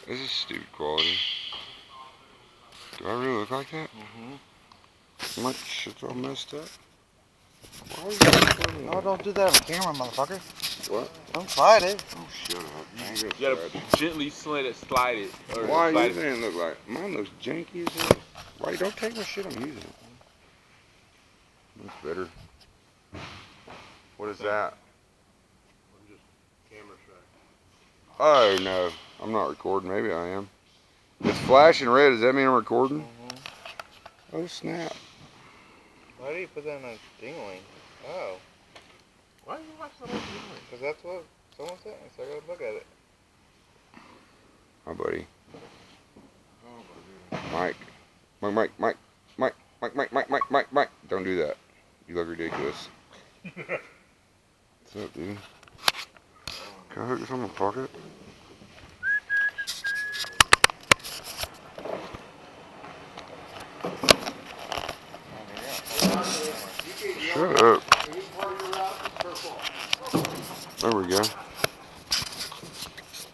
This is stupid quality. Do I really look like that? Mm-hmm. My shit's all messed up. Why are you No, don't do that on camera, motherfucker. What? Don't slide it. Oh, shut up. I ain't You gonna gotta slide. gently slide it. Or Why slide yours ain't look like? Mine looks janky as hell. Why you don't take my shit? I'm using it. Looks better. What is that? I'm just camera shy. Oh no, I'm not recording. Maybe I am. It's flashing red. Does that mean I'm recording? Mm-hmm. Oh snap! Why do you put that on a dingling? Oh. Why are you watching the whole thing? Because that's what someone said, so I gotta look at it. Hi, buddy. Oh my goodness. Mike. Don't do that. You look ridiculous. What's up, dude? Can I hook this on my pocket? Shut up. There we go.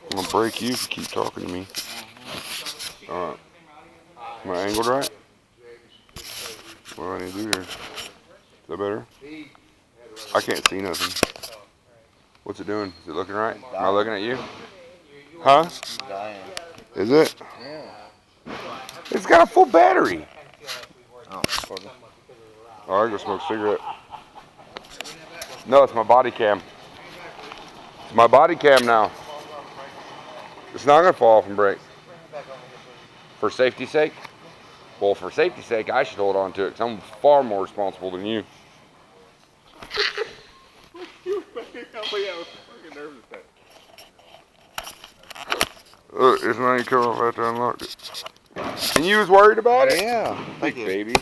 I'm gonna break you if you keep talking to me. Alright. Am I angled right? What do I need to do here? Is that better? I can't see nothing. What's it doing? Is it looking right? Am I looking at you? Huh? Dying. Is it? Yeah. It's got a full battery. Oh, recording. Alright, go smoke a cigarette. No, it's my body cam. It's my body cam now. It's not gonna fall off and break. For safety's sake? Well, for safety's sake, I should hold on to it because I'm far more responsible than you. Look, it's not even coming off after I unlocked it. And you was worried about it? Yeah. Big baby.